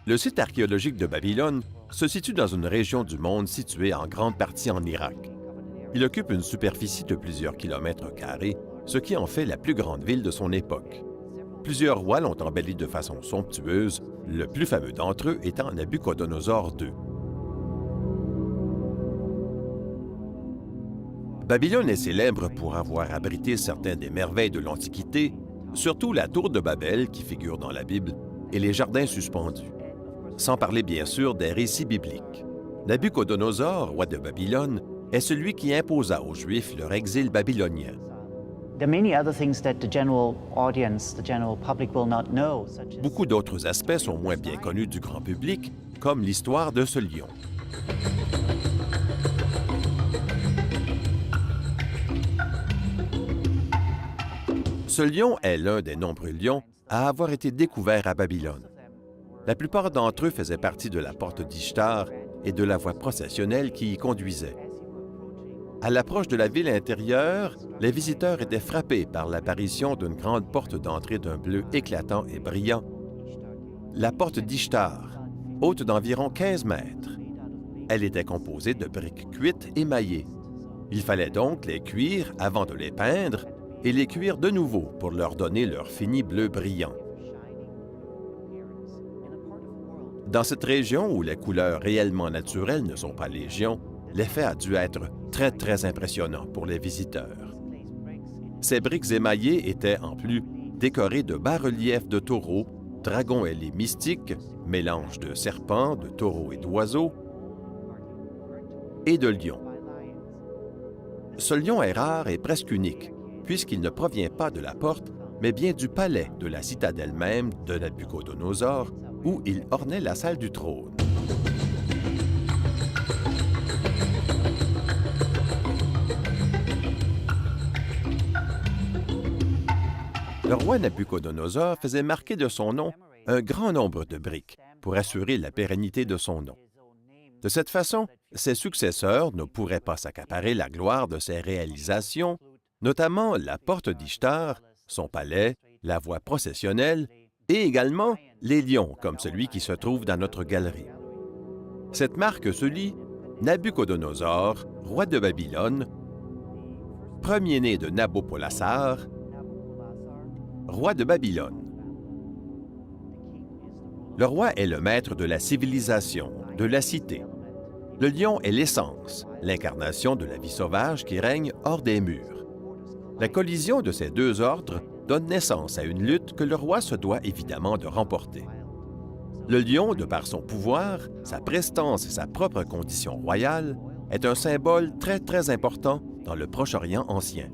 Le site archéologique de Babylone se situe dans une région du monde située en grande partie en Irak. Il occupe une superficie de plusieurs kilomètres carrés, ce qui en fait la plus grande ville de son époque. Plusieurs rois l'ont embelli de façon somptueuse, le plus fameux d'entre eux étant Nabuchodonosor II. Babylone est célèbre pour avoir abrité certaines des merveilles de l'Antiquité, surtout la tour de Babel qui figure dans la Bible et les jardins suspendus. Sans parler bien sûr des récits bibliques. Nabuchodonosor, roi de Babylone, est celui qui imposa aux Juifs leur exil babylonien. Beaucoup d'autres aspects sont moins bien connus du grand public, comme l'histoire de ce lion. Ce lion est l'un des nombreux lions à avoir été découvert à Babylone. La plupart d'entre eux faisaient partie de la porte d'Ishtar et de la voie processionnelle qui y conduisait. À l'approche de la ville intérieure, les visiteurs étaient frappés par l'apparition d'une grande porte d'entrée d'un bleu éclatant et brillant. La porte d'Ishtar, haute d'environ 15 mètres. Elle était composée de briques cuites émaillées. Il fallait donc les cuire avant de les peindre et les cuire de nouveau pour leur donner leur fini bleu brillant. Dans cette région où les couleurs réellement naturelles ne sont pas légion, l'effet a dû être très impressionnant pour les visiteurs. Ces briques émaillées étaient en plus décorées de bas-reliefs de taureaux, dragons ailés mystiques, mélange de serpents, de taureaux et d'oiseaux, et de lions. Ce lion est rare et presque unique, puisqu'il ne provient pas de la porte, mais bien du palais de la citadelle même de Nabuchodonosor, où il ornait la salle du trône. Le roi Nabuchodonosor faisait marquer de son nom un grand nombre de briques pour assurer la pérennité de son nom. De cette façon, ses successeurs ne pourraient pas s'accaparer la gloire de ses réalisations, notamment la porte d'Ishtar, son palais, la voie processionnelle et également les lions comme celui qui se trouve dans notre galerie. Cette marque se lit Nabuchodonosor, roi de Babylone, premier-né de Nabopolassar, roi de Babylone. Le roi est le maître de la civilisation, de la cité. Le lion est l'essence, l'incarnation de la vie sauvage qui règne hors des murs. La collision de ces deux ordres donne naissance à une lutte que le roi se doit évidemment de remporter. Le lion, de par son pouvoir, sa prestance et sa propre condition royale, est un symbole très important dans le Proche-Orient ancien.